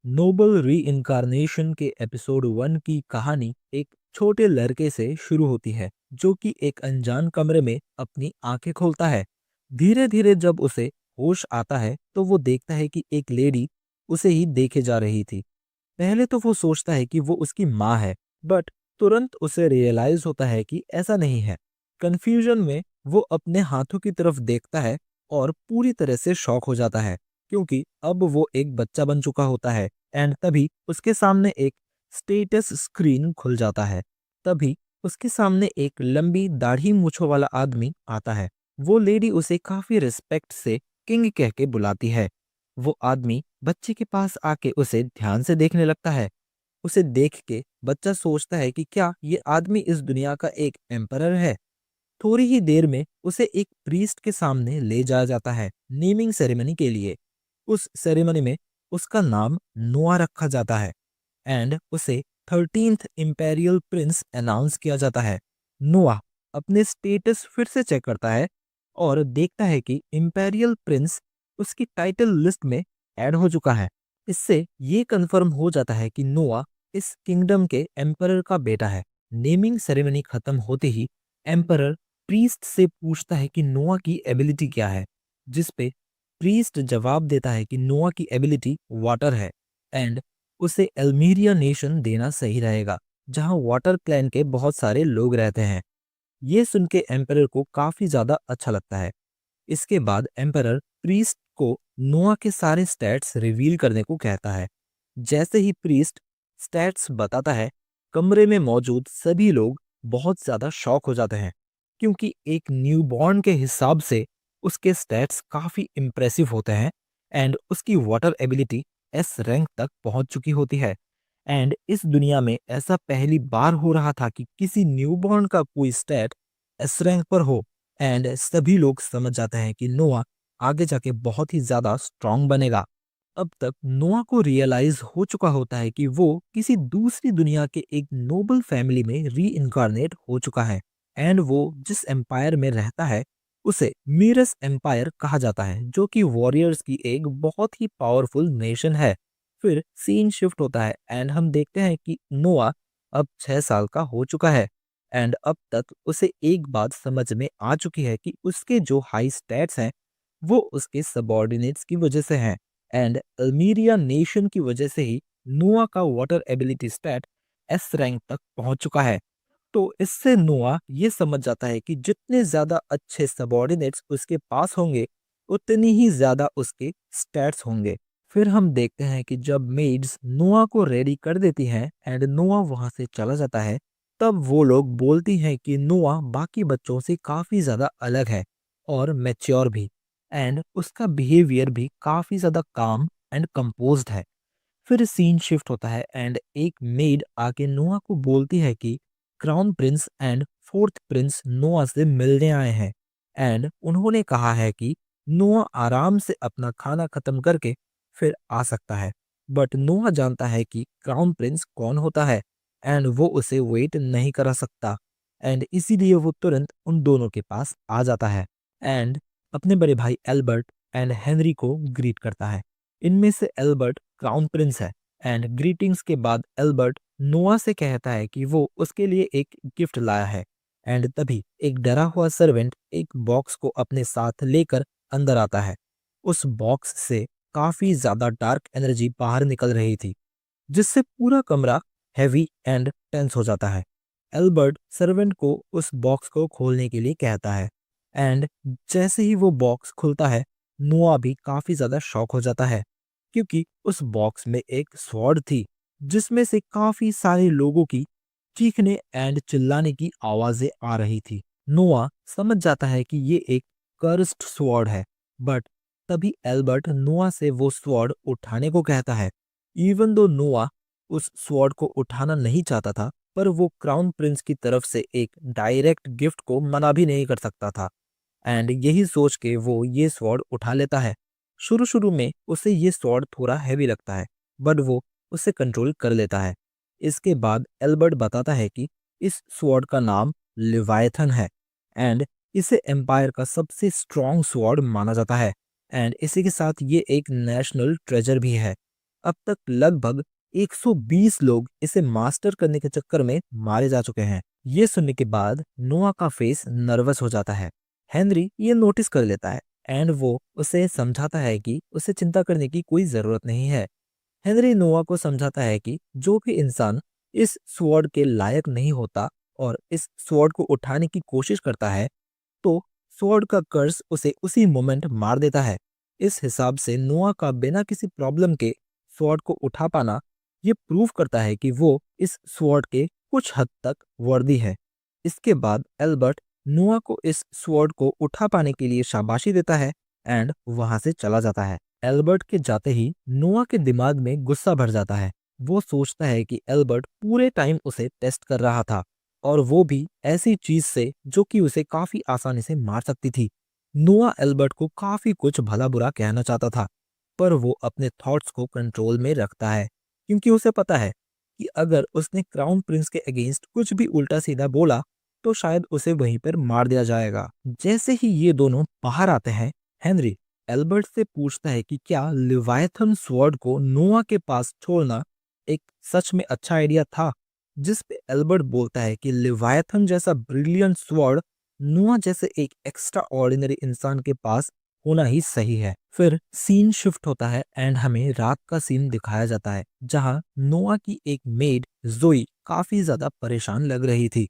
Nobel री के episode 1 की कहानी एक छोटे लड़के से शुरू होती है जो कि एक अनजान कमरे में अपनी आंखें खोलता है। धीरे धीरे जब उसे होश आता है तो वो देखता है कि एक लेडी उसे ही देखे जा रही थी। पहले तो वो सोचता है कि वो उसकी माँ है, बट तुरंत उसे रियलाइज होता है कि ऐसा नहीं है। कंफ्यूजन में वो अपने हाथों की तरफ देखता है और पूरी तरह से शॉक हो जाता है, क्योंकि अब वो एक बच्चा बन चुका होता है। एंड तभी उसके सामने एक स्टेटस स्क्रीन खुल जाता है। तभी उसके सामने एक लंबी दाढ़ी मूंछों वाला आदमी आता है। वो लेडी उसे काफी रिस्पेक्ट से किंग कह के बुलाती है। वो आदमी बच्चे के पास आके उसे ध्यान से देखने लगता है। उसे देख के बच्चा सोचता है कि क्या ये आदमी इस दुनिया का एक एम्परर है। थोड़ी ही देर में उसे एक प्रीस्ट के सामने ले जाया जाता है नेमिंग सेरेमनी के लिए। उस सेरेमनी में उसका नाम नोआ रखा जाता है एंड उसे 13th इंपेरियल प्रिंस अनाउंस किया जाता है। नोआ अपने स्टेटस फिर से चेक करता है और देखता है कि इंपेरियल प्रिंस उसकी टाइटल लिस्ट में ऐड हो चुका है। इससे ये कंफर्म हो जाता है कि नोआ इस किंगडम के एम्परर का बेटा है। नेमिंग सेरेमनी खत्म होते ही एम्परर प्रीस्ट से पूछता है कि नोआ की एबिलिटी क्या है, जिस पे प्रीस्ट जवाब देता है कि नोआ की एबिलिटी वाटर है एंड उसे एल्मीरिया नेशन देना सही रहेगा, जहां वाटर क्लैन के बहुत सारे लोग रहते हैं। ये सुन के एम्परर को काफी ज्यादा अच्छा लगता है। इसके बाद एम्परर प्रीस्ट को नोआ के सारे स्टैट्स रिवील करने को कहता है। जैसे ही प्रीस्ट स्टैट्स बताता है, कमरे में मौजूद सभी लोग बहुत ज्यादा शॉक हो जाते हैं, क्योंकि एक न्यूबॉर्न के हिसाब से उसके स्टैट्स काफी इम्प्रेसिव होते हैं एंड उसकी वाटर एबिलिटी एस रैंक तक पहुंच चुकी होती है। एंड इस दुनिया में ऐसा पहली बार हो रहा था कि किसी न्यूबॉर्न का कोई स्टैट एस रैंक पर हो। एंड सभी लोग समझ जाते हैं कि नोआ आगे जाके बहुत ही ज्यादा स्ट्रांग बनेगा। अब तक नोआ को रियलाइज हो चुका होता है कि वो किसी दूसरी दुनिया के एक नोबल फैमिली में री इनकारनेट हो चुका है एंड वो जिस एम्पायर में रहता है उसे मीरस एम्पायर कहा जाता है, जो कि वॉरियर्स की एक बहुत ही पावरफुल नेशन है। फिर सीन शिफ्ट होता है एंड हम देखते हैं कि नोआ अब 6 साल का हो चुका है एंड अब तक उसे एक बात समझ में आ चुकी है कि उसके जो हाई स्टैट्स हैं वो उसके सबॉर्डिनेट्स की वजह से हैं एंड अल्मीरिया नेशन की वजह से ही नोआ का water ability stat S rank तक पहुंच चुका है। तो इससे नोआ ये समझ जाता है कि जितने ज्यादा अच्छे सबॉर्डिनेट्स उसके पास होंगे उतनी ही ज्यादा उसके स्टैट्स होंगे। फिर हम देखते हैं कि जब मेड्स नोआ को रेडी कर देती हैं एंड नोआ वहां से चला जाता है, तब वो लोग बोलती हैं कि नोआ बाकी बच्चों से काफी ज्यादा अलग है और मैच्योर भी एंड उसका बिहेवियर भी काफी ज्यादा काम एंड कंपोज्ड है। फिर सीन शिफ्ट होता है एंड एक मेड आके नोआ को बोलती है कि crown Prince and fourth Prince नोआ से मिलने आए हैं एंड उन्होंने कहा है कि नोआ आराम से अपना खाना खत्म करके फिर आ सकता है। बट नोआ जानता है कि क्राउन प्रिंस कौन होता है एंड वो उसे वेट नहीं करा सकता एंड इसीलिए वो तुरंत उन दोनों के पास आ जाता है एंड अपने बड़े भाई एल्बर्ट एंड हेनरी को ग्रीट करता है। इनमें से एल्बर्ट क्राउन प्रिंस है एंड ग्रीटिंग्स के बाद एल्बर्ट नोआ से कहता है कि वो उसके लिए एक गिफ्ट लाया है एंड तभी एक डरा हुआ सर्वेंट एक बॉक्स को अपने साथ लेकर अंदर आता है। उस बॉक्स से काफी ज्यादा डार्क एनर्जी बाहर निकल रही थी, जिससे पूरा कमरा हैवी एंड टेंस हो जाता है। एल्बर्ट सर्वेंट को उस बॉक्स को खोलने के लिए कहता है एंड जैसे ही वो बॉक्स खुलता है, नोआ भी काफी ज्यादा शॉक हो जाता है, क्योंकि उस बॉक्स में एक स्वॉर्ड थी जिसमें से काफी सारे लोगों की चीखने एंड चिल्लाने की आवाजें आ रही थी। नोआ समझ जाता है कि ये एक कर्स्ड स्वॉर्ड है, बट तभी एल्बर्ट नोआ से वो स्वॉर्ड उठाने को कहता है। इवन दो नोआ उस स्वॉर्ड को उठाना नहीं चाहता था, पर वो क्राउन प्रिंस की तरफ से एक डायरेक्ट गिफ्ट को मना भी नहीं कर सकता था एंड यही सोच के वो ये स्वॉर्ड उठा लेता है। शुरू शुरू में उसे ये स्वॉर्ड थोड़ा हैवी लगता है, बट वो उसे कंट्रोल कर लेता है। इसके बाद एल्बर्ट बताता है कि इस स्वॉर्ड का नाम लिवायथन है एंड इसे एम्पायर का सबसे स्ट्रॉन्ग स्वॉर्ड माना जाता है एंड इसी के साथ ये एक नेशनल ट्रेजर भी है। अब तक लगभग 120 लोग इसे मास्टर करने के चक्कर में मारे जा चुके हैं। ये सुनने के बाद नोआ का फेस नर्वस हो जाता है। हेनरी ये नोटिस कर लेता है एंड वो उसे समझाता है कि उसे चिंता करने की कोई जरूरत नहीं है। हेनरी नोआ को समझाता है कि जो भी इंसान इस स्वॉर्ड के लायक नहीं होता और इस स्वॉर्ड को उठाने की कोशिश करता है, तो स्वॉर्ड का कर्स उसे उसी मोमेंट मार देता है। इस हिसाब से नोआ का बिना किसी प्रॉब्लम के स्वॉर्ड को उठा पाना ये प्रूव करता है कि वो इस स्वॉर्ड के कुछ हद तक वर्दी है। इसके बाद एल्बर्ट नोआ को इस स्वॉर्ड को उठा पाने के लिए शाबाशी देता है एंड वहां से चला जाता है। एल्बर्ट के जाते ही नोआ के दिमाग में गुस्सा भर जाता है। वो सोचता है कि एल्बर्ट पूरे टाइम उसे टेस्ट कर रहा था और वो भी ऐसी चीज से जो कि उसे काफी आसानी से मार सकती थी। नोआ एल्बर्ट को काफी कुछ भला बुरा कहना चाहता था, पर वो अपने थॉट्स को कंट्रोल में रखता है क्योंकि उसे पता है कि अगर उसने क्राउन प्रिंस के अगेंस्ट कुछ भी उल्टा सीधा बोला तो शायद उसे वहीं पर मार दिया जाएगा। जैसे ही ये दोनों बाहर आते हैं, हेनरी एल्बर्ट से पूछता है कि क्या लिवायथन स्वॉर्ड को नोआ के पास छोड़ना एक सच में अच्छा आइडिया था, जिस पे एल्बर्ट बोलता है कि लिवायथन जैसा ब्रिलियंट स्वॉर्ड नोआ जैसे एक एक्स्ट्रा ऑर्डिनरी इंसान के पास होना ही सही है। फिर सीन शिफ्ट होता है एंड हमें रात का सीन दिखाया जाता है जहां नोआ की एक मेड जोई काफी ज्यादा परेशान लग रही थी,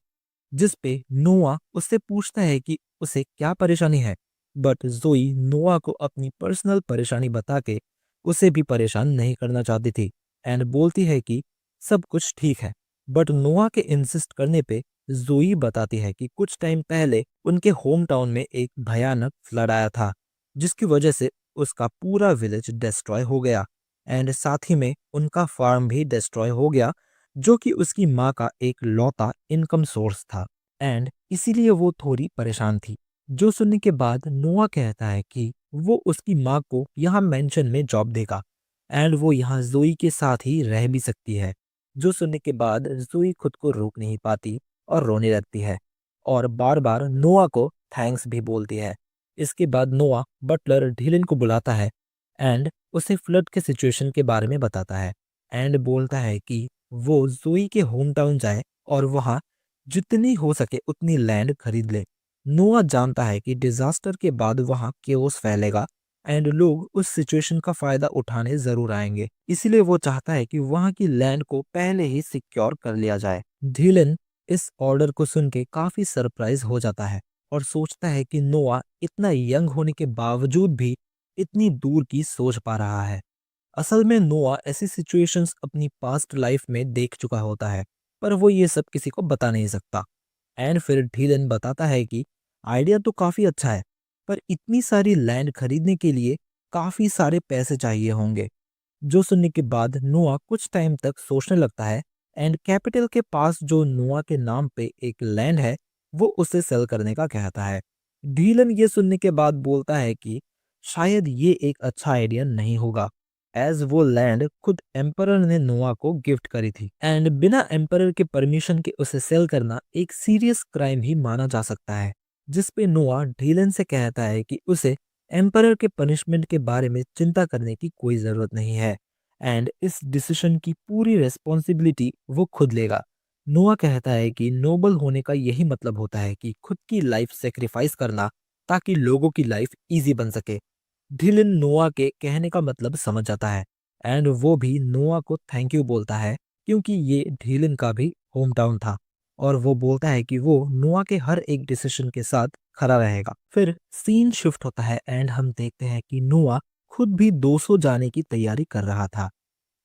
जिस पे नोआ उससे पूछता है कि उसे क्या परेशानी है, बट जोई नोआ को अपनी पर्सनल परेशानी बता के उसे भी परेशान नहीं करना चाहती थी एंड बोलती है कि सब कुछ ठीक है। बट नोआ के इंसिस्ट करने पे जोई बताती है कि कुछ टाइम पहले उनके होम टाउन में एक भयानक फ्लड आया था, जिसकी वजह से उसका पूरा विलेज डिस्ट्रॉय हो गया एंड साथ ही में उनका फार्म भी डिस्ट्रॉय हो गया, जो कि उसकी माँ का एक लौता इनकम सोर्स था एंड इसीलिए वो थोड़ी परेशान थी। जो सुनने के बाद नोआ कहता है कि वो उसकी माँ को यहाँ मेंशन में जॉब देगा एंड वो यहाँ जोई के साथ ही रह भी सकती है। जो सुनने के बाद जोई खुद को रोक नहीं पाती और रोने लगती है और बार बार नोआ को थैंक्स भी बोलती है। इसके बाद नोआ बटलर ढीलन को बुलाता है एंड उसे फ्लड के सिचुएशन के बारे में बताता है एंड बोलता है कि वो जोई के होम टाउन जाए और वहाँ जितनी हो सके उतनी लैंड खरीद ले। नोआ जानता है कि डिजास्टर के बाद वहाँ केओस फैलेगा एंड लोग उस सिचुएशन का फायदा उठाने जरूर आएंगे, इसीलिए वो चाहता है कि वहाँ की लैंड को पहले ही सिक्योर कर लिया जाए। धीलन इस ऑर्डर को सुन के काफी सरप्राइज हो जाता है और सोचता है कि नोआ इतना यंग होने के बावजूद भी इतनी दूर की सोच पा रहा है। असल में नोआ ऐसी सिचुएशंस अपनी पास्ट लाइफ में देख चुका होता है, पर वो ये सब किसी को बता नहीं सकता। एंड फिर ढीलन बताता है कि आइडिया तो काफी अच्छा है, पर इतनी सारी लैंड खरीदने के लिए काफी सारे पैसे चाहिए होंगे। जो सुनने के बाद नोआ कुछ टाइम तक सोचने लगता है एंड कैपिटल के पास जो नोआ के नाम पे एक लैंड है वो उसे सेल करने का कहता है। डीलन ये सुनने के बाद बोलता है कि शायद ये एक अच्छा आइडिया नहीं होगा, एज वो लैंड खुद एम्परर ने नोआ को गिफ्ट करी थी एंड बिना एम्परर के परमिशन के उसे सेल करना एक सीरियस क्राइम ही माना जा सकता है। जिसपे नोआ डीलन से कहता है कि उसे एम्परर के पनिशमेंट के बारे में चिंता करने की कोई जरूरत नहीं है एंड इस डिसीजन की पूरी रेस्पॉन्सिबिलिटी वो खुद लेगा। नोआ कहता है कि नोबल होने का यही मतलब होता है कि खुद की लाइफ सेक्रीफाइस करना ताकि लोगों की लाइफ इजी बन सके। ढिलिन नोआ के कहने का मतलब समझ जाता है एंड वो भी नोआ को थैंक यू बोलता है क्योंकि ये ढिलिन का भी होम टाउन था और वो बोलता है कि वो नोआ के हर एक डिसीजन के साथ खड़ा रहेगा। फिर सीन शिफ्ट होता है एंड हम देखते हैं कि नोआ खुद भी 200 जाने की तैयारी कर रहा था।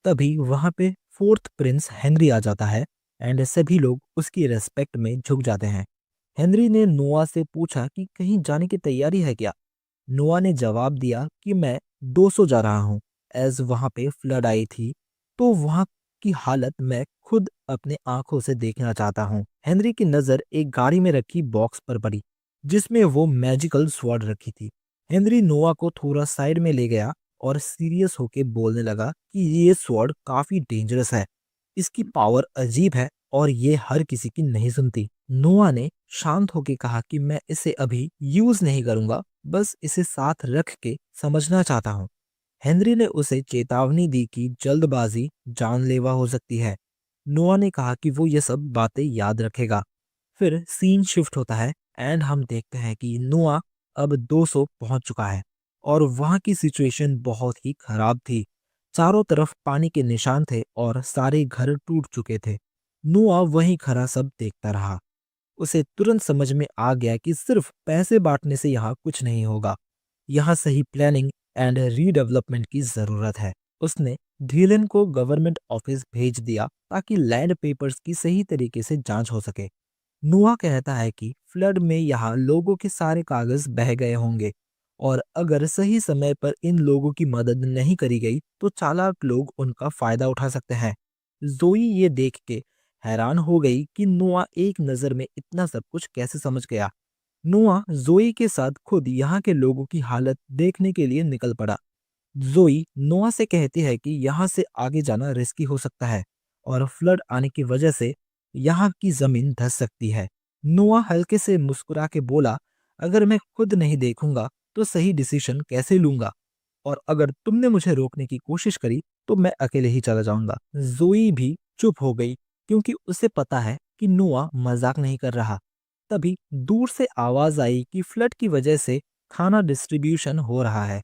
तभी वहां पे फोर्थ प्रिंस हेनरी आ जाता है एंड सभी लोग उसकी रेस्पेक्ट में झुक जाते हैं। हेनरी ने नोआ से पूछा कि कहीं जाने की तैयारी है क्या। नोआ ने जवाब दिया कि मैं 200 जा रहा हूँ, एज वहां पे फ्लड आई थी तो वहां की हालत मैं खुद अपने आंखों से देखना चाहता हूँ। हेनरी की नजर एक गाड़ी में रखी बॉक्स पर पड़ी जिसमें वो मैजिकल स्वॉर्ड रखी थी। हेनरी नोआ को थोड़ा साइड में ले गया और सीरियस होके बोलने लगा कि ये स्वॉर्ड काफी डेंजरस है, इसकी पावर अजीब है और ये हर किसी की नहीं सुनती। नोआ ने शांत होके कहा कि मैं इसे अभी यूज नहीं करूंगा, बस इसे साथ रख के समझना चाहता हूँ। हेनरी ने उसे चेतावनी दी कि जल्दबाजी जानलेवा हो सकती है। नोआ ने कहा कि वो ये सब बातें याद रखेगा। फिर सीन शिफ्ट होता है एंड हम देखते हैं कि नोआ अब 200 पहुंच चुका है और वहां की सिचुएशन बहुत ही खराब थी। चारों तरफ पानी के निशान थे और सारे घर टूट चुके थे। नोआ वहीं खड़ा सब देखता रहा। उसे तुरंत समझ में आ गया कि सिर्फ पैसे बांटने से यहाँ कुछ नहीं होगा। यहाँ सही प्लानिंग एंड रीडेवलपमेंट की जरूरत है। उसने धीलन को गवर्नमेंट ऑफिस भेज दिया ताकि लैंड पेपर्स की सही तरीके से जांच हो सके। नुआ कहता है कि फ्लड में यहाँ लोगों के सारे कागज बह गए होंगे और अगर सही समय पर इन लोगों की मदद नहीं करी गई तो चालाक लोग उनका फायदा उठा सकते हैं। जोई ये देख के हैरान हो गई कि नुआ एक नजर में इतना सब कुछ कैसे समझ गया। नुआ जोई के साथ खुद यहाँ के लोगों की हालत देखने के लिए निकल पड़ा। जोई नोआ से कहती है कि यहाँ से आगे जाना रिस्की हो सकता है और फ्लड आने की वजह से यहाँ की जमीन धंस सकती है। नोआ हल्के से मुस्कुरा के बोला, अगर मैं खुद नहीं देखूंगा तो सही डिसीजन कैसे लूंगा, और अगर तुमने मुझे रोकने की कोशिश करी तो मैं अकेले ही चला जाऊंगा। जोई भी चुप हो गई क्योंकि उसे पता है कि नोआ मजाक नहीं कर रहा। तभी दूर से आवाज आई कि फ्लड की वजह से खाना डिस्ट्रीब्यूशन हो रहा है।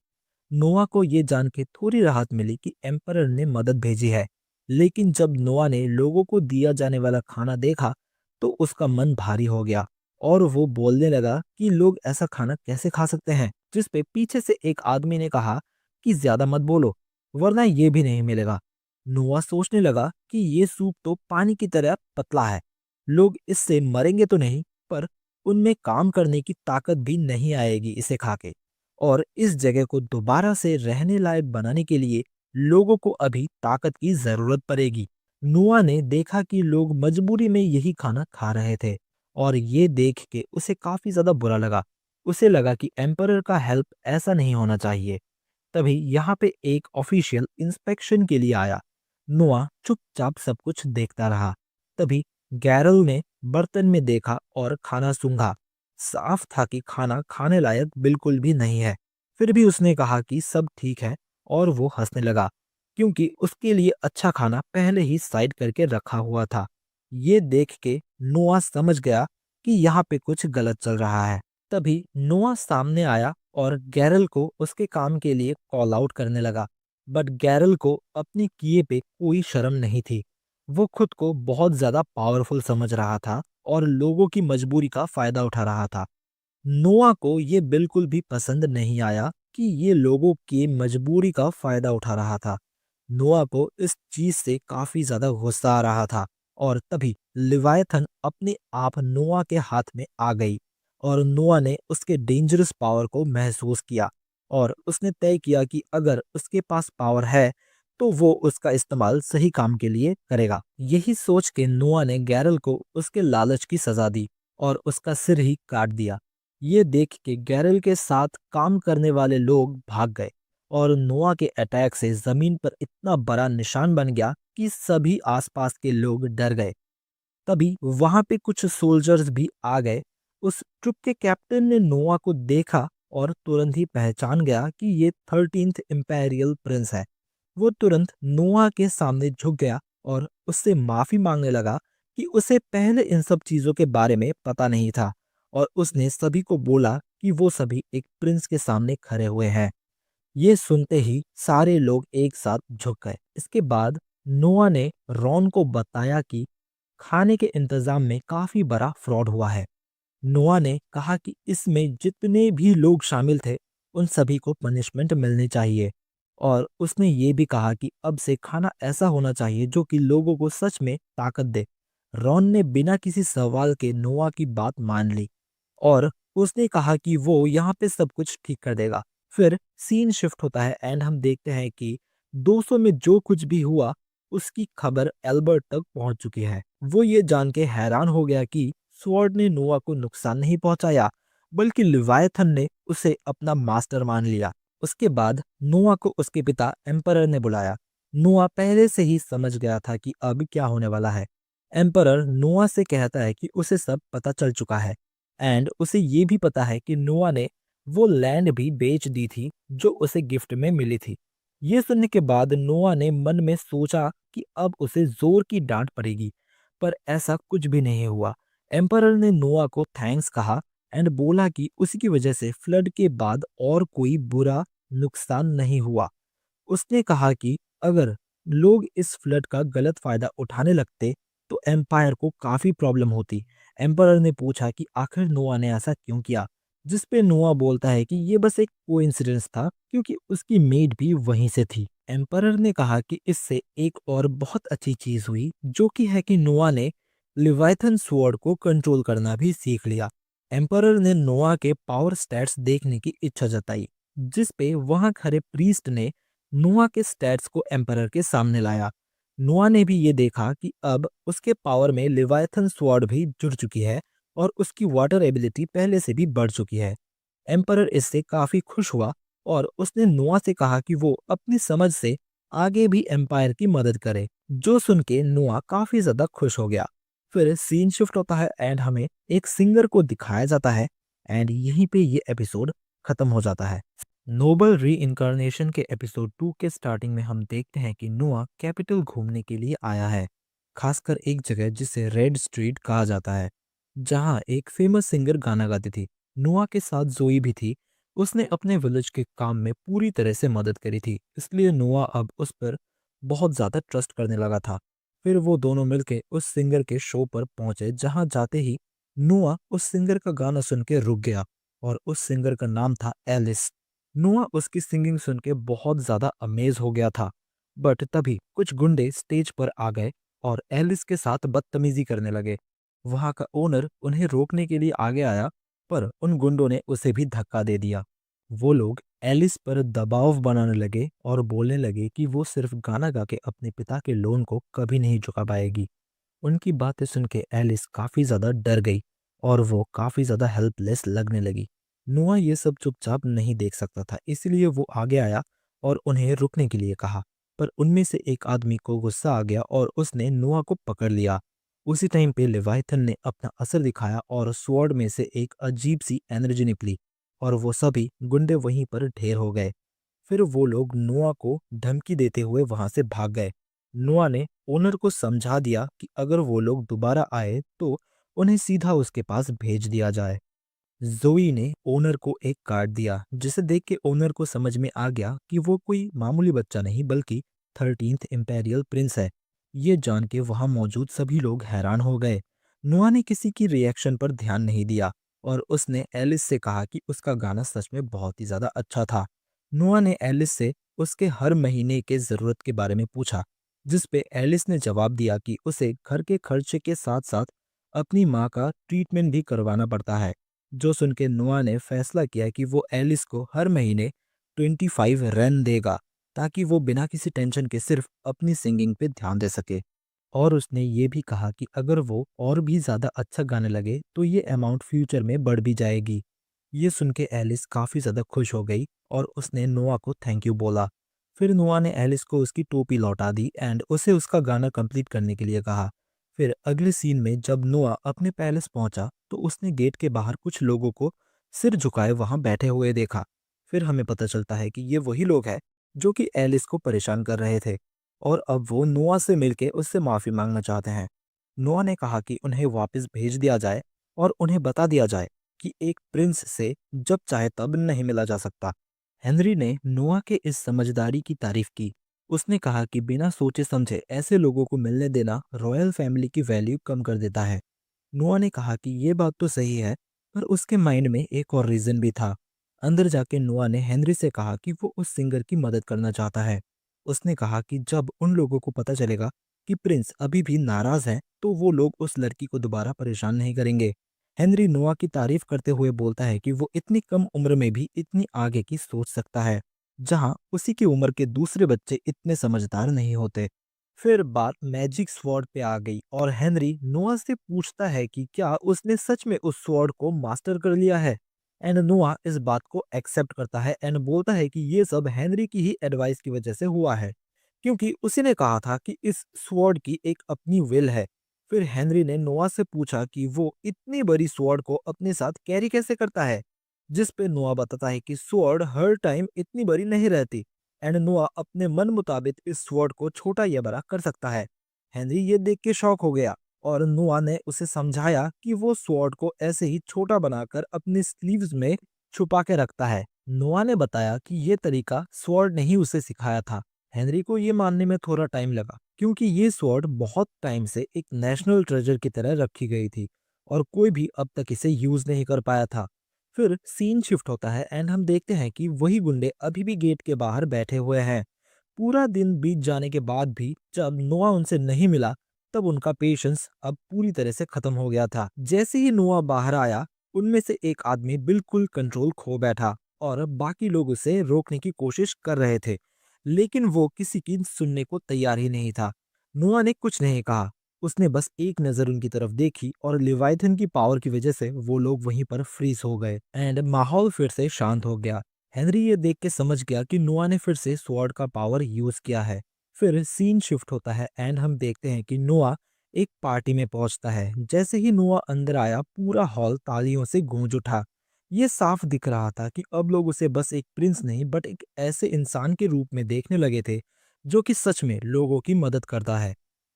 नोआ को ये जान के थोड़ी राहत मिली कि एम्परर ने मदद भेजी है। लेकिन जब नोआ ने लोगों को दिया जाने वाला खाना देखा तो उसका मन भारी हो गया और वो बोलने लगा कि लोग ऐसा खाना कैसे खा सकते हैं, जिस पे पीछे से एक आदमी ने कहा कि ज्यादा मत बोलो वरना ये भी नहीं मिलेगा। नोआ सोचने लगा कि ये सूप तो पानी की तरह पतला है, लोग इससे मरेंगे तो नहीं पर उनमें काम करने की ताकत भी नहीं आएगी इसे खा के, और इस जगह को दोबारा से रहने लायक बनाने के लिए लोगों को अभी ताकत की जरूरत पड़ेगी। नुआ ने देखा कि लोग मजबूरी में यही खाना खा रहे थे और ये देख के उसे काफी ज्यादा बुरा लगा। उसे लगा कि एम्परर का हेल्प ऐसा नहीं होना चाहिए। तभी यहाँ पे एक ऑफिशियल इंस्पेक्शन के लिए आया। नुआ चुपचाप सब कुछ देखता रहा। तभी गैरल ने बर्तन में देखा और खाना सूंघा। साफ था कि खाना खाने लायक बिल्कुल भी नहीं है। फिर भी उसने कहा कि सब ठीक है और वो हंसने लगा क्योंकि उसके लिए अच्छा खाना पहले ही साइड करके रखा हुआ था। ये देख के नोआ समझ गया कि यहाँ पे कुछ गलत चल रहा है। तभी नोआ सामने आया और गैरल को उसके काम के लिए कॉल आउट करने लगा। बट गैरल को अपने किए पे कोई शर्म नहीं थी। वो खुद को बहुत ज्यादा पावरफुल समझ रहा था और लोगों की मजबूरी का फायदा उठा रहा था। नोआ को ये बिल्कुल भी पसंद नहीं आया कि ये लोगों की मजबूरी का फायदा उठा रहा था। नोआ को इस चीज से काफी ज्यादा गुस्सा आ रहा था और तभी लिवायथन अपने आप नोआ के हाथ में आ गई और नोआ ने उसके डेंजरस पावर को महसूस किया और उसने तय किया कि अगर उसके पास पावर है तो वो उसका इस्तेमाल सही काम के लिए करेगा। यही सोच के नोआ ने गैरल को उसके लालच की सजा दी और उसका सिर ही काट दिया। ये देख के गैरल के साथ काम करने वाले लोग भाग गए और नोआ के अटैक से जमीन पर इतना बड़ा निशान बन गया कि सभी आसपास के लोग डर गए। तभी वहां पे कुछ सोल्जर्स भी आ गए। उस ट्रुप के कैप्टन ने नोआ को देखा और तुरंत ही पहचान गया कि ये 13th इंपेरियल प्रिंस है। वो तुरंत नोआ के सामने झुक गया और उससे माफी मांगने लगा कि उसे पहले इन सब चीजों के बारे में पता नहीं था और उसने सभी को बोला कि वो सभी एक प्रिंस के सामने खड़े हुए हैं। ये सुनते ही सारे लोग एक साथ झुक गए। इसके बाद नोआ ने रॉन को बताया कि खाने के इंतजाम में काफी बड़ा फ्रॉड हुआ है। नोआ ने कहा कि इसमें जितने भी लोग शामिल थे उन सभी को पनिशमेंट मिलनी चाहिए और उसने ये भी कहा कि अब से खाना ऐसा होना चाहिए जो कि लोगों को सच में ताकत दे। रॉन ने बिना किसी सवाल के नोआ की बात मान ली और उसने कहा कि वो यहाँ पे सब कुछ ठीक कर देगा। फिर सीन शिफ्ट होता है एंड हम देखते हैं कि 200 में जो कुछ भी हुआ उसकी खबर एल्बर्ट तक पहुंच चुकी है। वो ये जान के हैरान हो गया कि स्वॉर्ड ने नोआ को नुकसान नहीं पहुंचाया बल्कि लिवायथन ने उसे अपना मास्टर मान लिया। उसके बाद नोआ को उसके पिता एम्परर ने बुलाया। नोआ पहले से ही समझ गया था कि अब क्या होने वाला है। एम्परर नोआ से कहता है कि उसे सब पता चल चुका है एंड उसे ये भी पता है कि नोआ ने वो लैंड भी बेच दी थी जो उसे गिफ्ट में मिली थी। ये सुनने के बाद नोआ ने मन में सोचा कि अब उसे जोर की डांट पड़ेगी, पर ऐसा कुछ भी नहीं हुआ। एम्परर ने नोआ को थैंक्स कहा एंड बोला कि उसी की वजह से फ्लड के बाद और कोई बुरा नुकसान नहीं हुआ। उसने कहा कि अगर लोग इस फ्लड का गलत फायदा उठाने लगते तो एम्पायर को काफी प्रॉब्लम होती। एम्पायर ने पूछा कि आखिर नोआ ने ऐसा क्यों किया, जिस पे नोआ बोलता है कि ये बस एक कोइंसिडेंस था क्योंकि उसकी मेड भी वहीं से थी। एम्पायर ने कहा कि इससे एक और बहुत अच्छी चीज हुई, जो कि है कि नोआ ने लिवाइथन स्वॉर्ड को कंट्रोल करना भी सीख लिया। एम्पायर ने नोआ के पावर स्टैट्स देखने की इच्छा जताई, जिस पे वहां खड़े प्रीस्ट ने नोआ के स्टैट्स को एम्परर के सामने लाया। नोआ ने भी ये देखा कि अब उसके पावर में लिवायथन स्वॉर्ड भी जुड़ चुकी है और उसकी वाटर एबिलिटी पहले से भी बढ़ चुकी है। एम्परर इससे काफी खुश हुआ और उसने नोआ से कहा कि वो अपनी समझ से आगे भी एम्पायर की मदद करे, जो सुन के नोआ काफी ज्यादा खुश हो गया। फिर सीन शिफ्ट होता है एंड हमें एक सिंगर को दिखाया जाता है एंड यहीं पे ये एपिसोड खत्म हो जाता है। नोबल री इनकारनेशन के एपिसोड 2 के स्टार्टिंग में हम देखते हैं कि नोआ कैपिटल घूमने के लिए आया है, खासकर एक जगह जिसे रेड स्ट्रीट कहा जाता है, जहां एक फेमस सिंगर गाना गाती थी। नोआ के साथ जोई भी थी। उसने अपने विलेज के काम में पूरी तरह से मदद करी थी, इसलिए नोआ अब उस पर बहुत ज्यादा ट्रस्ट करने लगा था। फिर वो दोनों मिलके उस सिंगर के शो पर पहुंचे, जहां जाते ही नोआ उस सिंगर का गाना सुन के रुक गया और उस सिंगर का नाम था एलिस। नोआ उसकी सिंगिंग सुन के बहुत ज्यादा अमेज हो गया था, बट तभी कुछ गुंडे स्टेज पर आ गए और एलिस के साथ बदतमीजी करने लगे। वहां का ओनर उन्हें रोकने के लिए आगे आया, पर उन गुंडों ने उसे भी धक्का दे दिया। वो लोग एलिस पर दबाव बनाने लगे और बोलने लगे कि वो सिर्फ गाना गा के अपने पिता के लोन को कभी नहीं चुका पाएगी। उनकी बातें सुन के एलिस काफी ज्यादा डर गई और वो काफी ज्यादा हेल्पलेस लगने लगी। नोआ ये सब चुपचाप नहीं देख सकता था, इसलिए वो आगे आया और उन्हें रुकने के लिए कहा, पर उनमें से एक आदमी को गुस्सा आ गया और उसने नोआ को पकड़ लिया। उसी टाइम पे लेवाइथन ने अपना असर दिखाया और स्वॉर्ड में से एक अजीब सी एनर्जी निकली और वो सभी गुंडे वहीं पर ढेर हो गए। फिर वो लोग नोआ को धमकी देते हुए वहां से भाग गए। नोआ ने ओनर को समझा दिया कि अगर वो लोग दोबारा आए तो उन्हें सीधा उसके पास भेज दिया जाए। जोई ने ओनर को एक कार्ड दिया, जिसे देख के ओनर को समझ में आ गया कि वो कोई मामूली बच्चा नहीं बल्कि 13th इंपेरियल प्रिंस है। ये जान के वहां मौजूद सभी लोग हैरान हो गए। नोआ ने किसी की रिएक्शन पर ध्यान नहीं दिया और उसने एलिस से कहा कि उसका गाना सच में बहुत ही ज्यादा अच्छा था। नोआ ने एलिस से उसके हर महीने के जरूरत के बारे में पूछा, जिस पे एलिस ने जवाब दिया कि उसे घर के खर्चे के साथ साथ अपनी माँ का ट्रीटमेंट भी करवाना पड़ता है। जो सुन के नोआ ने फैसला किया कि वो एलिस को हर महीने 25 रन देगा, ताकि वो बिना किसी टेंशन के सिर्फ अपनी सिंगिंग पे ध्यान दे सके। और उसने ये भी कहा कि अगर वो और भी ज्यादा अच्छा गाने लगे तो ये अमाउंट फ्यूचर में बढ़ भी जाएगी। ये सुन के एलिस काफी ज्यादा खुश हो गई और उसने नोआ को थैंक यू बोला। फिर नोआ ने एलिस को उसकी टोपी लौटा दी एंड उसे उसका गाना कंप्लीट करने के लिए कहा। फिर अगले सीन में जब नोआ अपने पैलेस पहुंचा तो उसने गेट के बाहर कुछ लोगों को सिर झुकाए वहां बैठे हुए देखा। फिर हमें पता चलता है कि ये वही लोग हैं जो कि एलिस को परेशान कर रहे थे और अब वो नोआ से मिलके उससे माफी मांगना चाहते हैं। नोआ ने कहा कि उन्हें वापस भेज दिया जाए और उन्हें बता दिया जाए कि एक प्रिंस से जब चाहे तब नहीं मिला जा सकता। हेनरी ने नोआ के इस समझदारी की तारीफ की। उसने कहा कि बिना सोचे समझे ऐसे लोगों को मिलने देना रॉयल फैमिली की वैल्यू कम कर देता है। नोआ ने कहा कि ये बात तो सही है, पर उसके माइंड में एक और रीजन भी था। अंदर जाके नोआ ने हेनरी से कहा कि वो उस सिंगर की मदद करना चाहता है। उसने कहा कि जब उन लोगों को पता चलेगा कि प्रिंस अभी भी नाराज है तो वो लोग उस लड़की को दोबारा परेशान नहीं करेंगे। हेनरी नोआ की तारीफ करते हुए बोलता है कि वो इतनी कम उम्र में भी इतनी आगे की सोच सकता है, जहां उसी की उम्र के दूसरे बच्चे इतने समझदार नहीं होते। फिर बात मैजिक स्वॉर्ड पे आ गई और हेनरी नोआ से पूछता है कि क्या उसने सच में उस स्वॉर्ड को मास्टर कर लिया है। एंड नोआ इस बात को एक्सेप्ट करता है एंड बोलता है कि ये सब हेनरी की ही एडवाइस की वजह से हुआ है, क्योंकि उसी ने कहा था कि इस स्वॉर्ड की एक अपनी विल है। फिर हेनरी ने नोआ से पूछा कि वो इतनी बड़ी स्वॉर्ड को अपने साथ कैरी कैसे करता है, जिस पे नोआ बताता है कि स्वॉर्ड हर टाइम इतनी बड़ी नहीं रहती एंड नोआ अपने मन मुताबिक इस स्वॉर्ड को छोटा या बड़ा कर सकता है। हेनरी ये देख के शॉक हो गया और नोआ ने उसे समझाया कि वो स्वॉर्ड को ऐसे ही छोटा बनाकर अपनी स्लीव्स में छुपा के रखता है। नोआ ने बताया कि ये तरीका स्वॉर्ड ने ही उसे सिखाया था। हेनरी को ये मानने में थोड़ा टाइम लगा क्योंकि ये स्वॉर्ड बहुत टाइम से एक नेशनल ट्रेजर की तरह रखी गई थी और कोई भी अब तक इसे यूज नहीं कर पाया था। फिर सीन शिफ्ट होता है एंड हम देखते हैं कि वही गुंडे अभी भी गेट के बाहर बैठे हुए हैं। पूरा दिन बीत जाने के बाद भी जब नोआ उनसे नहीं मिला तब उनका पेशेंस अब पूरी तरह से खत्म हो गया था। जैसे ही नोआ बाहर आया उनमें से एक आदमी बिल्कुल कंट्रोल खो बैठा और बाकी लोग उसे रोकने की कोशिश कर रहे थे, लेकिन वो किसी की सुनने को तैयार ही नहीं था। नोआ ने कुछ नहीं कहा, उसने बस एक नजर उनकी तरफ देखी और लिवाइथन की पावर की वजह से वो लोग वहीं पर फ्रीज हो गए एंड माहौल फिर से शांत हो गया। हेनरी ये देख के समझ गया कि नोआ ने फिर से स्वॉर्ड का पावर यूज किया है। फिर सीन शिफ्ट होता है एंड हम देखते हैं कि नोआ एक पार्टी में पहुंचता है। जैसे ही नोआ अंदर आया पूरा हॉल तालियों से गूंज उठा। ये साफ दिख रहा था कि अब लोग उसे बस एक प्रिंस नहीं बट एक ऐसे इंसान के रूप में देखने लगे थे जो कि सच में लोगों की मदद करता है।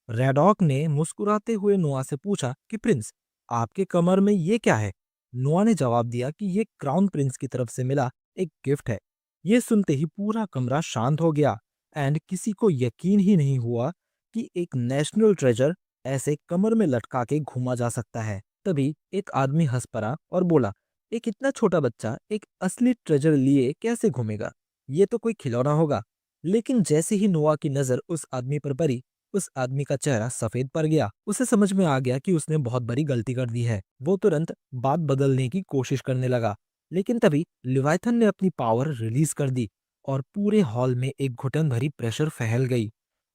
रेडॉक ने मुस्कुराते हुए नोआ से पूछा कि प्रिंस, आपके कमर में ये क्या है? नोआ ने जवाब दिया कि ये क्राउन प्रिंस की तरफ से मिला एक गिफ्ट है। ये सुनते ही पूरा कमरा शांत हो गया एंड किसी को यकीन ही नहीं हुआ कि एक नेशनल ट्रेजर ऐसे कमर में लटका के घूमा जा सकता है। तभी एक आदमी हंस पड़ा और बोला, एक इतना छोटा बच्चा एक असली ट्रेजर लिए कैसे घूमेगा? ये तो कोई खिलौना होगा। लेकिन जैसे ही नोआ की नजर उस आदमी पर पड़ी, उस आदमी का चेहरा सफेद पड़ गया। उसे समझ में आ गया कि उसने बहुत बड़ी गलती कर दी है। वो तुरंत बात बदलने की कोशिश करने लगा, लेकिन तभी लिवाइथन ने अपनी पावर रिलीज कर दी और पूरे हॉल में एक घुटन भरी प्रेशर फैल गई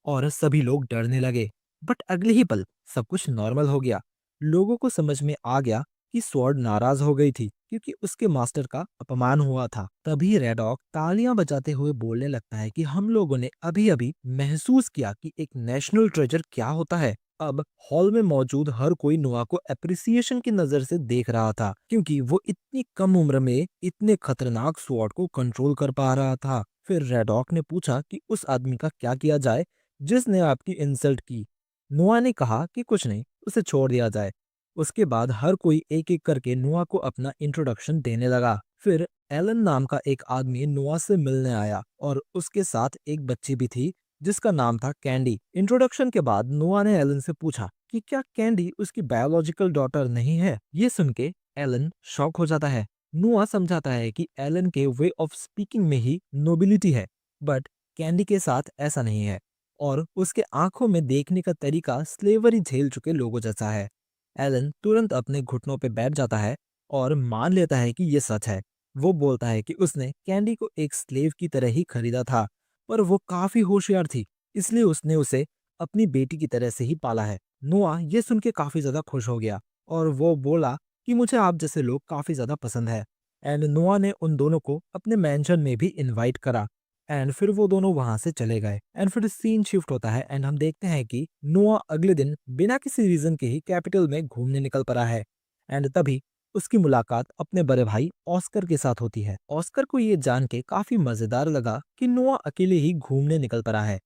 और सभी लोग डरने लगे। बट अगले ही पल सब कुछ नॉर्मल हो गया। लोगों को समझ में आ गया कि स्वॉर्ड नाराज हो गई थी क्योंकि उसके मास्टर का अपमान हुआ था। तभी रेडॉक तालियां बजाते हुए बोलने लगता है कि हम लोगों ने अभी अभी महसूस किया कि एक नेशनल ट्रेजर क्या होता है। अब हॉल में मौजूद हर कोई नोआ को अप्रिसिएशन की नजर से देख रहा था क्योंकि वो इतनी कम उम्र में इतने खतरनाक स्वॉर्ड को कंट्रोल कर पा रहा था। फिर रेडॉक ने पूछा कि उस आदमी का क्या किया जाए जिसने आपकी इंसल्ट की। नोआ ने कहा कि कुछ नहीं, उसे छोड़ दिया जाए। उसके बाद हर कोई एक एक करके नोआ को अपना इंट्रोडक्शन देने लगा। फिर एलन नाम का एक आदमी नोआ से मिलने आया और उसके साथ एक बच्ची भी थी जिसका नाम था कैंडी। इंट्रोडक्शन के बाद नोआ ने एलन से पूछा कि क्या कैंडी उसकी बायोलॉजिकल डॉटर नहीं है। ये सुन के एलन शॉक हो जाता है। नोआ समझाता है कि एलन के वे ऑफ स्पीकिंग में ही नोबिलिटी है, बट कैंडी के साथ ऐसा नहीं है और उसके आंखों में देखने का तरीका स्लेवरी झेल चुके लोगों जैसा है। एलन तुरंत अपने घुटनों पे बैठ जाता है और मान लेता है कि ये सच है। वो बोलता है कि उसने कैंडी को एक स्लेव की तरह ही खरीदा था, पर वो काफी होशियार थी, इसलिए उसने उसे अपनी बेटी की तरह से ही पाला है। नोआ ये सुन के काफी ज्यादा खुश हो गया और वो बोला कि मुझे आप जैसे लोग काफी ज्यादा पसंद है। एंड नोआ ने उन दोनों को अपने मैंशन में भी इनवाइट करा एंड फिर वो दोनों वहां से चले गए। एंड फिर सीन शिफ्ट होता है एंड हम देखते हैं कि नोआ अगले दिन बिना किसी रीजन के ही कैपिटल में घूमने निकल पड़ा है। एंड तभी उसकी मुलाकात अपने बड़े भाई ऑस्कर के साथ होती है। ऑस्कर को ये जान के काफी मजेदार लगा कि नोआ अकेले ही घूमने निकल पड़ा है,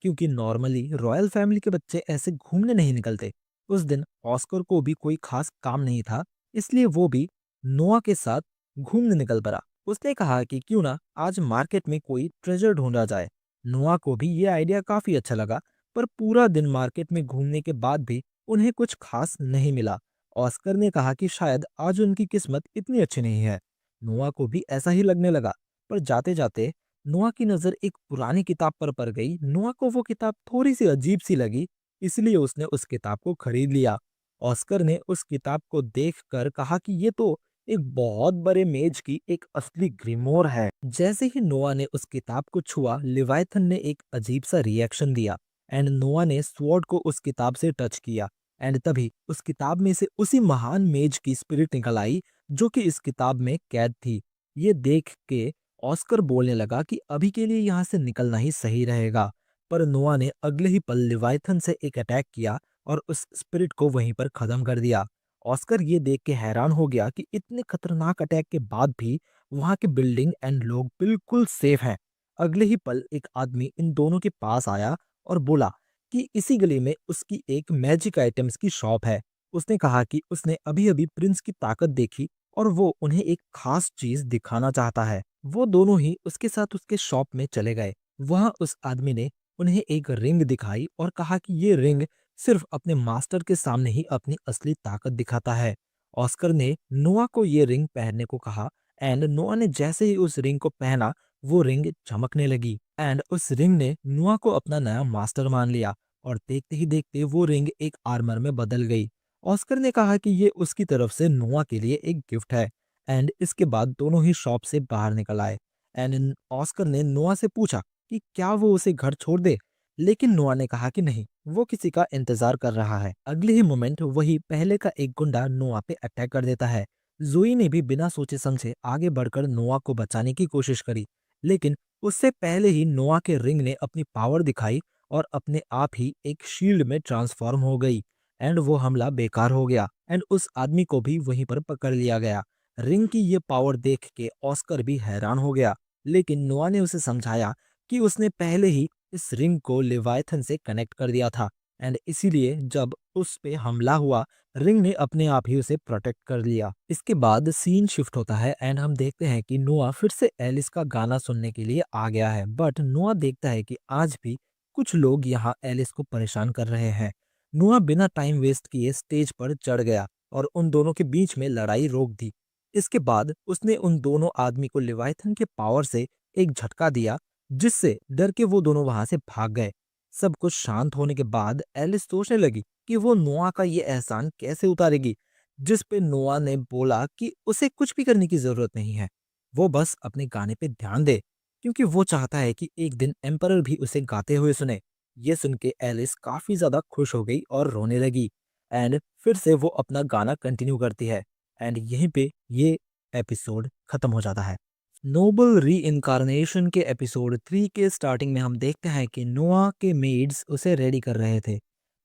क्योंकि नॉर्मली रॉयल फैमिली के बच्चे ऐसे घूमने नहीं निकलते। उस दिन ऑस्कर को भी कोई खास काम नहीं था, इसलिए वो भी नोआ के साथ घूमने निकल पड़ा। उसने कहा कि क्यों ना आज मार्केट में कोई ट्रेजर ढूंढा जाए। नोआ को भी ये आइडिया काफी अच्छा लगा, पर पूरा दिन मार्केट में घूमने के बाद भी उन्हें कुछ खास नहीं मिला। ऑस्कर ने कहा कि शायद आज उनकी किस्मत इतनी अच्छी नहीं है। नोआ को भी ऐसा ही लगने लगा, पर जाते जाते नोआ की नजर एक पुरानी किताब पर पड़ गई। नोआ को वो किताब थोड़ी सी अजीब सी लगी, इसलिए उसने उस किताब को खरीद लिया। ऑस्कर ने उस किताब को देखकर कहा कि ये तो एक बहुत बड़े मेज की एक असली ग्रिमोर है। जैसे ही नोआ ने उस किताब को छुआ, लिवाइथन ने एक अजीब सा रिएक्शन दिया एंड नोआ ने स्वॉर्ड को उस किताब से टच किया एंड तभी उस किताब में से उसी महान मेज की स्पिरिट निकल आई जो कि इस किताब में कैद थी। ये देख के ऑस्कर बोलने लगा कि अभी के लिए यहाँ से निकलना ही सही रहेगा, पर नोआ ने अगले ही पल लिवाइथन से एक अटैक किया और उस स्पिरिट को वहीं पर खत्म कर दिया। ऑस्कर ये देख के हैरान हो गया कि इतने खतरनाक अटैक के बाद भी वहां के बिल्डिंग एंड लोग बिल्कुल सेफ हैं। अगले ही पल एक आदमी इन दोनों के पास आया और बोला कि इसी गली में उसकी एक मैजिक आइटम्स की शॉप है। उसने कहा कि उसने अभी-अभी प्रिंस की ताकत देखी और वो उन्हें एक खास चीज दिखाना चाहता है। वो दोनों ही उसके साथ उसके शॉप में चले गए। वहां उस आदमी ने उन्हें एक रिंग दिखाई और कहा कि ये रिंग सिर्फ अपने मास्टर के सामने ही अपनी असली ताकत दिखाता है। ऑस्कर ने नोआ को ये रिंग पहनने को कहा एंड नोआ ने जैसे ही उस रिंग को पहना वो रिंग चमकने लगी एंड उस रिंग ने नोआ को अपना नया मास्टर मान लिया और देखते ही देखते वो रिंग एक आर्मर में बदल गई। ऑस्कर ने कहा कि ये उसकी तरफ से नोआ के लिए एक गिफ्ट है एंड इसके बाद दोनों ही शॉप से बाहर निकल आए एंड ऑस्कर ने नोआ से पूछा कि क्या वो उसे घर छोड़ दे, लेकिन नोआ ने कहा कि नहीं, वो किसी का इंतजार कर रहा है। अगले ही मोमेंट वही पहले का एक गुंडा नोआ पे अटैक कर देता है। जोई ने भी बिना सोचे समझे आगे बढ़कर नोआ को बचाने की कोशिश करी, लेकिन उससे पहले ही नोआ के रिंग ने अपनी पावर दिखाई और अपने आप ही एक शील्ड में ट्रांसफॉर्म हो गई एंड वो हमला बेकार हो गया एंड उस आदमी को भी वहीं पर पकड़ लिया गया। रिंग की ये पावर देख के ऑस्कर भी हैरान हो गया, लेकिन नोआ ने उसे समझाया कि उसने पहले ही इस रिंग को लेवायथन से कनेक्ट कर दिया था एंड इसीलिए जब उस पे हमला हुआ रिंग ने अपने आप ही उसे प्रोटेक्ट कर लिया। इसके बाद सीन शिफ्ट होता है एंड हम देखते हैं कि नोआ फिर से एलिस का गाना सुनने के लिए आ गया है, बट नोआ देखता है कि आज भी कुछ लोग यहाँ एलिस को परेशान कर रहे हैं। नोआ बिना टाइम वेस्ट किए स्टेज पर चढ़ गया और उन दोनों के बीच में लड़ाई रोक दी। इसके बाद उसने उन दोनों आदमी को लेवायथन के पावर से एक झटका दिया, जिससे डर के वो दोनों वहां से भाग गए। सब कुछ शांत होने के बाद एलिस सोचने लगी कि वो नोआ का ये एहसान कैसे उतारेगी, जिस पे नोआ ने बोला कि उसे कुछ भी करने की जरूरत नहीं है, वो बस अपने गाने पे ध्यान दे, क्योंकि वो चाहता है कि एक दिन एम्परर भी उसे गाते हुए सुने। ये सुन के एलिस काफी ज्यादा खुश हो गई और रोने लगी एंड फिर से वो अपना गाना कंटिन्यू करती है एंड यहीं पे ये एपिसोड खत्म हो जाता है। नोबल री इनकारनेशन के एपिसोड 3 के स्टार्टिंग में हम देखते हैं कि नोआ के मेड्स उसे रेडी कर रहे थे।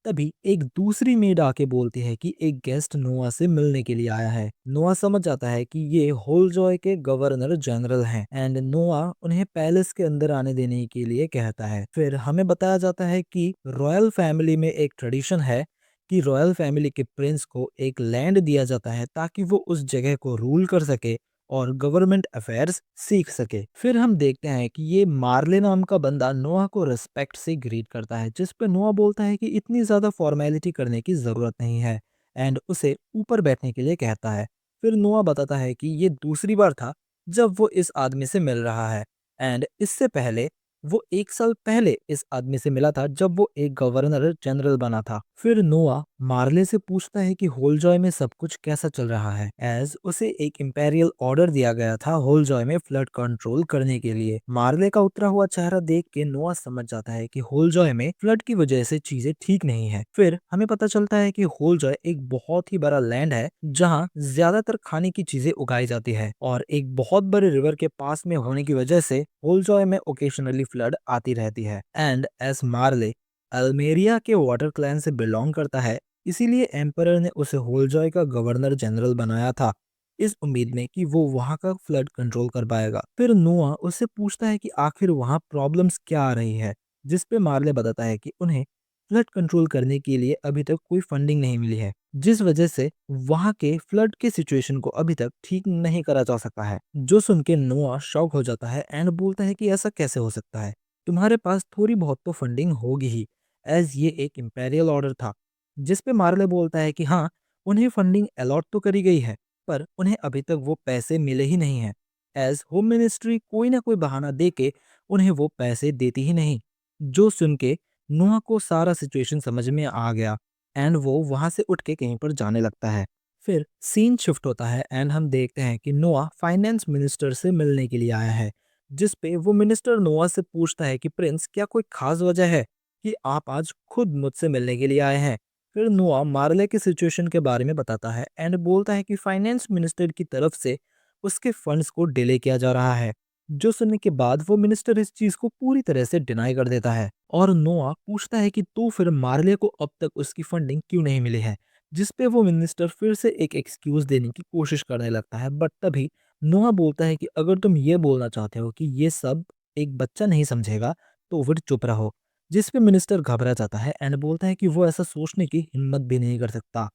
तभी एक दूसरी मेड आके बोलती है कि एक गेस्ट नोआ से मिलने के लिए आया है। नोआ समझ जाता है कि ये होलजॉय के गवर्नर जनरल हैं एंड नोआ उन्हें पैलेस के अंदर आने देने के लिए कहता है। फिर हमें बताया जाता है कि रॉयल फैमिली में एक ट्रेडिशन है कि रॉयल फैमिली के प्रिंस को एक लैंड दिया जाता है ताकि वो उस जगह को रूल कर सके और गवर्नमेंट अफेयर्स सीख सके। फिर हम देखते हैं कि ये मार्ले नाम का बंदा नोआ को रिस्पेक्ट से ग्रीट करता है, जिस पे नोआ बोलता है कि इतनी ज्यादा फॉर्मेलिटी करने की जरूरत नहीं है एंड उसे ऊपर बैठने के लिए कहता है। फिर नोआ बताता है कि ये दूसरी बार था जब वो इस आदमी से मिल रहा है एंड इससे पहले वो 1 साल पहले इस आदमी से मिला था जब वो एक गवर्नर जनरल बना था। फिर नोआ मार्ले से पूछता है कि होलजॉय में सब कुछ कैसा चल रहा है, एज उसे एक इंपेरियल ऑर्डर दिया गया था होलजॉय में फ्लड कंट्रोल करने के लिए। मार्ले का उतरा हुआ चेहरा देख के नोआ समझ जाता है कि होलजॉय में फ्लड की वजह से चीजें ठीक नहीं है। फिर हमें पता चलता है कि होलजॉय एक बहुत ही बड़ा लैंड है जहाँ ज्यादातर खाने की चीजें उगाई जाती है और एक बहुत बड़े रिवर के पास में होने की वजह से होलजॉय में ओकेशनली फ्लड आती रहती है एंड एस मार्ले अल्मेरिया के वाटर क्लैन से बिलोंग करता है, इसीलिए एम्परर ने उसे होलजॉय का गवर्नर जनरल बनाया था, इस उम्मीद में कि वो वहां का फ्लड कंट्रोल कर पाएगा। फिर नोआ उससे पूछता है कि आखिर वहां प्रॉब्लम्स क्या आ रही है, जिस पे मार्ले बताता है कि उन्हें फ्लड कंट्रोल करने के लिए अभी तक कोई फंडिंग नहीं मिली है, जिस वजह से वहां के फ्लड के सिचुएशन को अभी तक ठीक नहीं करा जा सका है। जो सुन के नोआ शॉक हो जाता है एंड बोलता है कि ऐसा कैसे हो सकता है, तुम्हारे पास थोड़ी बहुत तो फंडिंग होगी ही, एज ये एक इंपेरियल ऑर्डर था। जिस पे मार्ले बोलता है कि हाँ, उन्हें फंडिंग अलॉट तो करी गई है, पर उन्हें अभी तक वो पैसे मिले ही नहीं हैं, एज होम मिनिस्ट्री कोई ना कोई बहाना दे के उन्हें वो पैसे देती ही नहीं। जो सुन के नोआ को सारा सिचुएशन समझ में आ गया एंड वो वहां से उठ के कहीं पर जाने लगता है। फिर सीन शिफ्ट होता है एंड हम देखते हैं कि नोआ फाइनेंस मिनिस्टर से मिलने के लिए आया है, जिस पे वो मिनिस्टर नोआ से पूछता है कि प्रिंस, क्या कोई खास वजह है कि आप आज खुद मुझसे मिलने के लिए आए हैं। फिर नोआ मार्ले की सिचुएशन के बारे में बताता है एंड बोलता है कि फाइनेंस मिनिस्टर की तरफ से उसके फंड्स को डिले किया जा रहा है। जो सुनने के बाद वो मिनिस्टर इस चीज को पूरी तरह से डिनाई कर देता है और नोआ पूछता है कि तो फिर मार्ले को अब तक उसकी फंडिंग क्यों नहीं मिली है, जिस पे वो मिनिस्टर फिर से एक एक्सक्यूज देने की कोशिश करने लगता है, बट तभी नोआ बोलता है कि अगर तुम ये बोलना चाहते हो कि ये सब एक बच्चा नहीं समझेगा तो फिर चुप रहो। जिस पे मिनिस्टर घबरा जाता है एंड बोलता है कि वो ऐसा सोचने की हिम्मत भी नहीं कर सकता।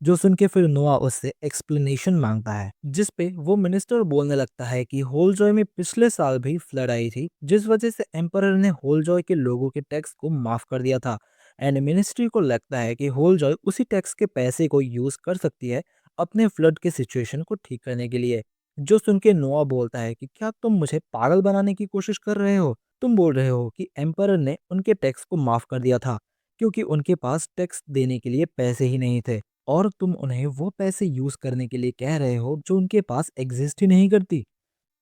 जो सुन के फिर नोआ उससे एक्सप्लेनेशन मांगता है, जिस पे वो मिनिस्टर बोलने लगता है कि होलजॉय में पिछले साल भी फ्लड आई थी, जिस वजह से एम्परर ने होलजॉय के लोगों के टैक्स को माफ कर दिया था। एंड मिनिस्ट्री को लगता है कि होलजॉय उसी टैक्स के पैसे को यूज कर सकती है अपने फ्लड के सिचुएशन को ठीक करने के लिए। जो सुन के नोआ बोलता है कि क्या तुम मुझे पागल बनाने की कोशिश कर रहे हो? तुम बोल रहे हो कि एम्परर ने उनके टैक्स को माफ कर दिया था क्योंकि उनके पास टैक्स देने के लिए पैसे ही नहीं थे, और तुम उन्हें वो पैसे यूज करने के लिए कह रहे हो जो उनके पास एग्जिस्ट ही नहीं करती।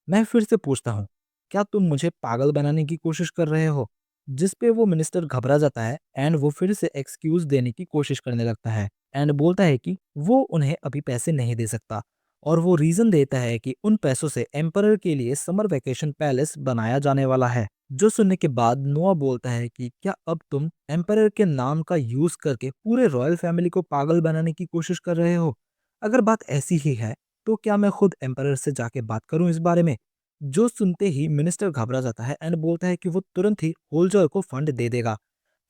मैं फिर से पूछता हूँ, क्या तुम मुझे पागल बनाने की कोशिश कर रहे हो? जिस पे वो मिनिस्टर घबरा जाता है एंड वो फिर से एक्सक्यूज देने की कोशिश करने लगता है एंड बोलता है कि वो उन्हें अभी पैसे नहीं दे सकता, और वो रीजन देता है कि उन पैसों से एम्परर के लिए समर वेकेशन पैलेस बनाया जाने वाला है। जो सुनने के बाद नोआ बोलता है कि क्या अब तुम एम्परर के नाम का यूज करके पूरे रॉयल फैमिली को पागल बनाने की कोशिश कर रहे हो? अगर बात ऐसी ही है तो क्या मैं खुद एम्परर से जाके बात करूं इस बारे में? जो सुनते ही मिनिस्टर घबरा जाता है एंड बोलता है कि वो तुरंत ही होल्जर को फंड दे देगा।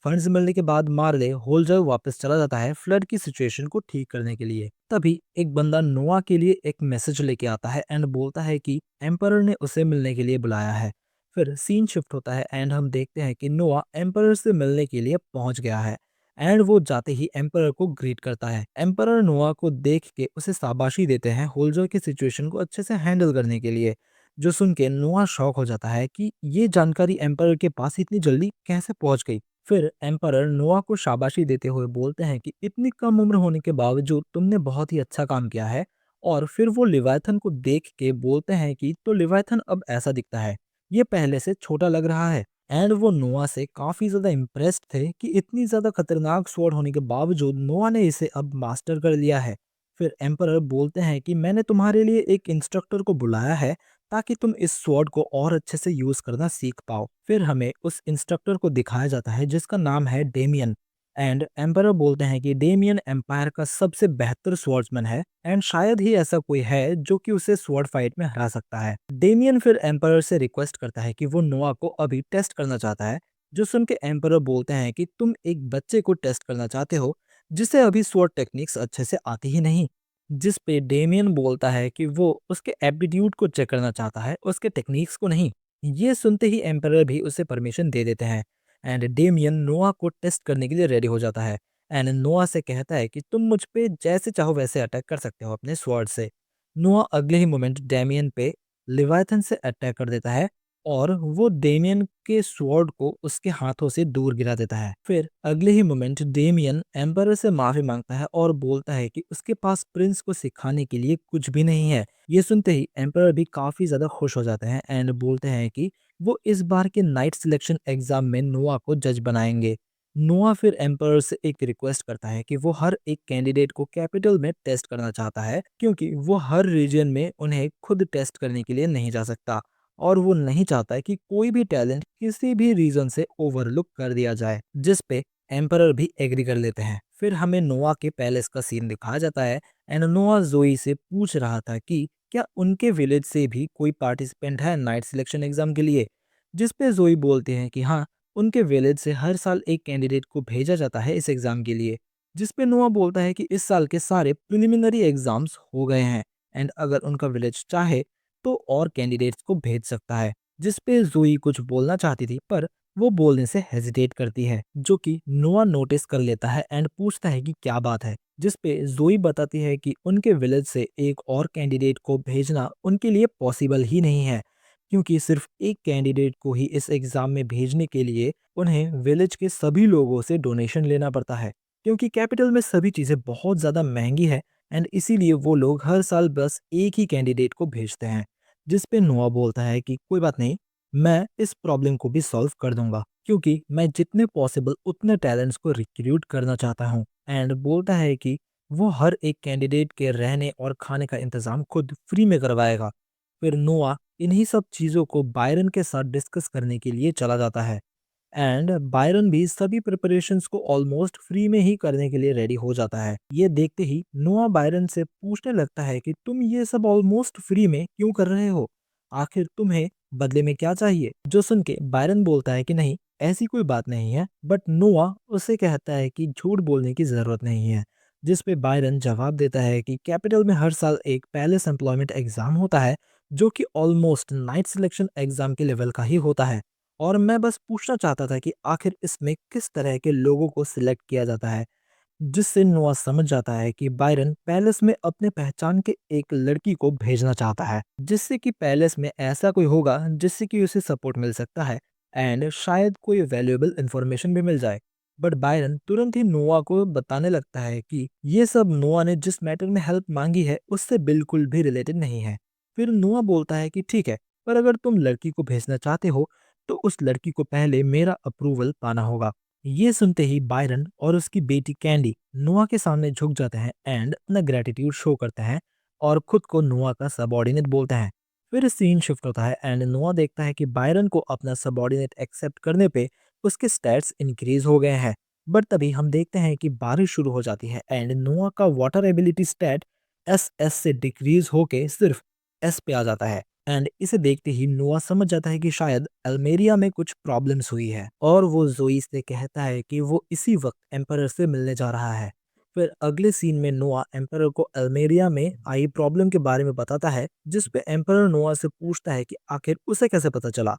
फंड्स मिलने के बाद मार्ले होल्जर वापस चला जाता है फ्लड की सिचुएशन को ठीक करने के लिए। तभी एक बंदा नोआ के लिए एक मैसेज लेके आता है एंड बोलता है कि एम्परर ने उसे मिलने के लिए बुलाया है। फिर सीन शिफ्ट होता है एंड हम देखते हैं कि नोआ एम्परर से मिलने के लिए पहुंच गया है एंड वो जाते ही एम्परर को ग्रीट करता है। एम्परर नोआ को देख के उसे शाबाशी देते हैं होल्जर की सिचुएशन को अच्छे से हैंडल करने के लिए। जो सुन के नोआ शॉक हो जाता है कि ये जानकारी एम्परर के पास इतनी जल्दी कैसे पहुंच गई। फिर एम्परर नोआ को शाबाशी देते हुए बोलते हैं कि इतनी कम उम्र होने के बावजूद तुमने बहुत ही अच्छा काम किया है। और फिर वो लिवायथन को देख के बोलते हैं कि तो लिवायथन अब ऐसा दिखता है, ये पहले से छोटा लग रहा है। एंड वो नोआ से काफी ज्यादा इम्प्रेस्ड थे कि इतनी ज्यादा खतरनाक स्वॉर्ड होने के बावजूद नोआ ने इसे अब मास्टर कर लिया है। फिर एम्परर बोलते हैं कि मैंने तुम्हारे लिए एक इंस्ट्रक्टर को बुलाया है ताकि तुम इस स्वॉर्ड को और अच्छे से यूज करना सीख पाओ। फिर हमें उस इंस्ट्रक्टर को दिखाया जाता है जिसका नाम है डेमियन। एंड एम्परर बोलते हैं कि डेमियन एम्पायर का सबसे बेहतर स्वॉर्ड्समैन है एंड शायद ही ऐसा कोई है जो कि उसे स्वॉर्ड फाइट में हरा सकता है। डेमियन फिर एम्परर से रिक्वेस्ट करता है कि वो नोआ को अभी टेस्ट करना चाहता है। जो सुन के एम्परर बोलते हैं कि तुम एक बच्चे को टेस्ट करना चाहते हो जिसे अभी स्वॉर्ड टेक्निक्स अच्छे से आती ही नहीं। जिस पे डेमियन बोलता है कि वो उसके एप्टीट्यूड को चेक करना चाहता है, उसके टेक्निक्स को नहीं। ये सुनते ही एम्परर भी उसे परमिशन दे देते हैं एंड डेमियन नोआ को टेस्ट करने के लिए रेडी हो जाता है एंड नोआ से कहता है कि तुम मुझ पे जैसे चाहो वैसे अटैक कर सकते हो अपने स्वॉर्ड से। नोआ अगले ही मोमेंट डेमियन पे लिवायथन से अटैक कर देता है और वो डेमियन के स्वॉर्ड को उसके हाथों से दूर गिरा देता है। फिर अगले ही मोमेंट डेमियन एम्परर से माफी मांगता है और बोलता है कि उसके पास प्रिंस को सिखाने के लिए कुछ भी नहीं है। ये सुनते ही एम्परर भी काफी ज्यादा खुश हो जाते हैं एंड बोलते हैं कि वो इस बार के नाइट सिलेक्शन एग्जाम में नोआ को जज बनाएंगे। नोआ फिर एम्परर से एक रिक्वेस्ट करता है कि वो हर एक कैंडिडेट को कैपिटल में टेस्ट करना चाहता है क्योंकि वो हर रीजन में उन्हें खुद टेस्ट करने के लिए नहीं जा सकता, और वो नहीं चाहता है कि कोई भी टैलेंट किसी भी रीजन से ओवरलुक कर दिया जाए। जिस पे एम्परर भी एग्री कर लेते हैं। फिर हमें नोआ के पैलेस का सीन दिखाया जाता है एंड नोआ जोई से पूछ रहा था कि क्या उनके विलेज से भी कोई पार्टिसिपेंट है नाइट सिलेक्शन एग्जाम के लिए। जिस पे जोई बोलते हैं कि हाँ, उनके विलेज से हर साल एक कैंडिडेट को भेजा जाता है इस एग्जाम के लिए। जिस पे नोआ बोलता है कि इस साल के सारे प्रिलिमिनरी एग्जाम्स हो गए हैं एंड अगर उनका विलेज चाहे तो और कैंडिडेट्स को भेज सकता है। जिस पे जोई कुछ बोलना चाहती थी पर वो बोलने से हेजिटेट करती है, जो कि नोआ नोटिस कर लेता है एंड पूछता है कि क्या बात है। जिस पे जोई बताती है कि उनके विलेज से एक और कैंडिडेट को भेजना उनके लिए पॉसिबल ही नहीं है क्योंकि सिर्फ एक कैंडिडेट को ही इस एग्जाम में भेजने के लिए उन्हें विलेज के सभी लोगों से डोनेशन लेना पड़ता है क्योंकि कैपिटल में सभी चीजें बहुत ज्यादा महंगी है एंड इसीलिए वो लोग हर साल बस एक ही कैंडिडेट को भेजते हैं। जिस पे नोआ बोलता है कि कोई बात नहीं, मैं इस प्रॉब्लम को भी सॉल्व कर दूंगा क्योंकि मैं जितने पॉसिबल उतने टैलेंट्स को रिक्रूट करना चाहता हूँ। एंड बोलता है कि वो हर एक कैंडिडेट के रहने और खाने का इंतजाम खुद फ्री में करवाएगा। फिर नोआ इन्हीं सब चीज़ों को बायरन के साथ डिस्कस करने के लिए चला जाता है एंड बायरन भी सभी प्रिपरेशंस को ऑलमोस्ट फ्री में ही करने के लिए रेडी हो जाता है। ये देखते ही नोआ बायरन से पूछने लगता है कि तुम ये सब ऑलमोस्ट फ्री में क्यों कर रहे हो? आखिर तुम्हें बदले में क्या चाहिए? जो सुन के बायरन बोलता है कि नहीं, ऐसी कोई बात नहीं है, बट नोआ उसे कहता है कि झूठ बोलने की जरूरत नहीं है। जिस पे बायरन जवाब देता है कि कैपिटल में हर साल एक पैलेस एम्प्लॉयमेंट एग्जाम होता है, जो कि ऑलमोस्ट नाइट सिलेक्शन एग्जाम के लेवल का ही होता है। और मैं बस पूछना चाहता था कि आखिर इसमें किस तरह के लोगों को सिलेक्ट किया जाता है। जिससे नोआ समझ जाता है कि बायरन पैलेस में अपने पहचान के एक लड़की को भेजना चाहता है, जिससे कि पैलेस में ऐसा कोई होगा जिससे कि उसे सपोर्ट मिल सकता है एंड शायद कोई वैल्यूएबल इंफॉर्मेशन भी मिल जाए। बट बायरन तुरंत ही नोआ को बताने लगता है कि ये सब नोआ ने जिस मैटर में हेल्प मांगी है उससे बिल्कुल भी रिलेटेड नहीं है। फिर नोआ बोलता है कि ठीक है, पर अगर तुम लड़की को भेजना चाहते हो तो उस लड़की को पहले मेरा अप्रूवल पाना होगा। ये सुनते ही बायरन और उसकी बेटी कैंडी नोआ के सामने झुक जाते हैं एंड अपना ग्रेटिट्यूड शो करते हैं और खुद को नोआ का सबऑर्डिनेट बोलते हैं। फिर सीन शिफ्ट होता है एंड नोआ देखता है कि बायरन को अपना सबऑर्डिनेट एक्सेप्ट करने पे उसके स्टैट्स इंक्रीज हो गए हैं। बट तभी हम देखते हैं कि बारिश शुरू हो जाती है एंड नोआ का वाटर एबिलिटी स्टैट एस से डिक्रीज होके सिर्फ एस पे आ जाता है। एंड इसे देखते ही नोआ समझ जाता है कि शायद अल्मेरिया में कुछ प्रॉब्लम्स हुई है और वो जोई से कहता है कि वो इसी वक्त एम्परर से मिलने जा रहा है। फिर अगले सीन में नोआ एम्परर को अल्मेरिया में आई प्रॉब्लम के बारे में बताता है, जिस पे एम्परर नोआ से पूछता है कि आखिर उसे कैसे पता चला।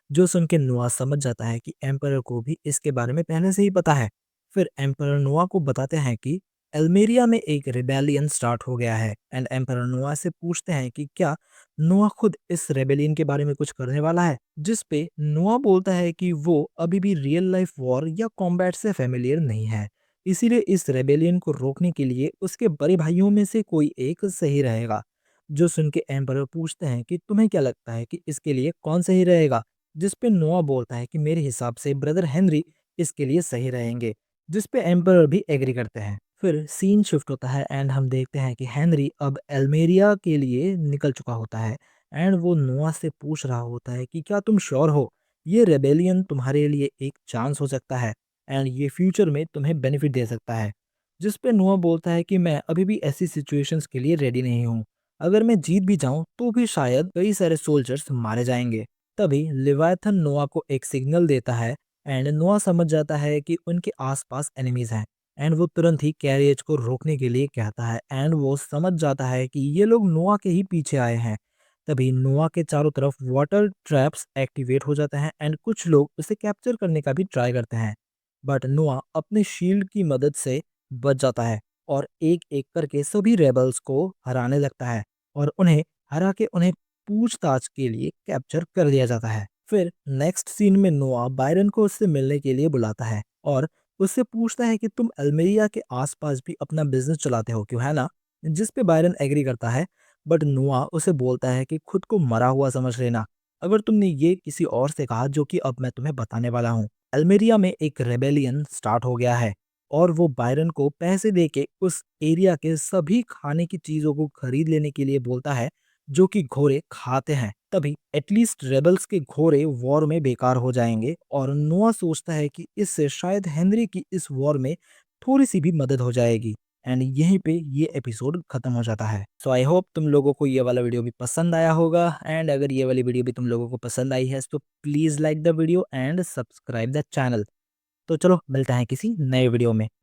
जो सुन के नोआ समझ जाता है कि एम्परर को भी इसके बारे में पहले से ही पता है। फिर एम्परर नोआ को बताते हैं कि अल्मेरिया में एक रिबेलियन स्टार्ट हो गया है एंड एम्परर नोआ से पूछते हैं कि क्या नोआ खुद इस रेबेलियन के बारे में कुछ करने वाला है। जिस पे नोआ बोलता है कि वो अभी भी रियल लाइफ वॉर या कॉम्बैट से फेमिलियर नहीं है, इसीलिए इस रेबेलियन को रोकने के लिए उसके बड़े भाइयों में से कोई एक सही रहेगा। जो सुन के एम्परर पूछते हैं कि तुम्हें क्या लगता है कि इसके लिए कौन सही रहेगा। जिस पे नोआ बोलता है कि मेरे हिसाब से ब्रदर हेनरी इसके लिए सही रहेंगे। जिस पे एम्परर भी एग्री करते हैं। फिर सीन शिफ्ट होता है एंड हम देखते हैं कि हेनरी अब एल्मेरिया के लिए निकल चुका होता है एंड वो नोआ से पूछ रहा होता है कि क्या तुम श्योर हो, ये रेबेलियन तुम्हारे लिए एक चांस हो सकता है एंड ये फ्यूचर में तुम्हें बेनिफिट दे सकता है। जिस पे नोआ बोलता है कि मैं अभी भी ऐसी सिचुएशंस के लिए रेडी नहीं हूँ, अगर मैं जीत भी जाऊं तो भी शायद कई सारे सोल्जर्स मारे जाएंगे। तभी लिवायथन नोआ को एक सिग्नल देता है एंड नोआ समझ जाता है कि उनके आसपास एनिमीज हैं एंड वो तुरंत ही कैरियज को रोकने के लिए कहता है एंड वो समझ जाता है कि ये लोग नोआ के ही पीछे आए हैं। तभी नोआ के चारों तरफ वाटर ट्रैप्स एक्टिवेट हो जाते हैं एंड कुछ लोग उसे कैप्चर करने का भी ट्राई करते हैं। बट नोआ अपने शील्ड की मदद से बच जाता है और एक एक करके सभी रेबल्स को हराने लगता है और उन्हें हरा के उन्हें पूछताछ के लिए कैप्चर कर लिया जाता है। फिर नेक्स्ट सीन में नोआ बायरन को उससे मिलने के लिए बुलाता है और उससे पूछता है कि तुम अल्मेरिया के आसपास भी अपना बिजनेस चलाते हो क्यों, है ना? जिस पे बायरन एग्री करता है, बट नोआ उसे बोलता है कि खुद को मरा हुआ समझ लेना अगर तुमने ये किसी और से कहा, जो कि अब मैं तुम्हें बताने वाला हूँ। अल्मेरिया में एक रेबेलियन स्टार्ट हो गया है और वो बायरन को पैसे देके उस एरिया के सभी खाने की चीजों को खरीद लेने के लिए बोलता है, जो कि घोड़े खाते हैं। तभी एटलीस्ट रेबल्स के घोड़े वॉर में बेकार हो जाएंगे और नोआ सोचता है कि इससे शायद हेनरी की इस वॉर में थोड़ी सी भी मदद हो जाएगी। एंड यहीं पे ये एपिसोड खत्म हो जाता है। सो आई होप तुम लोगों को ये वाला वीडियो भी पसंद आया होगा एंड अगर ये वाली वीडियो भी तुम लोगों को पसंद आई है तो please like the video and subscribe the channel. तो चलो मिलते हैं किसी नए वीडियो में।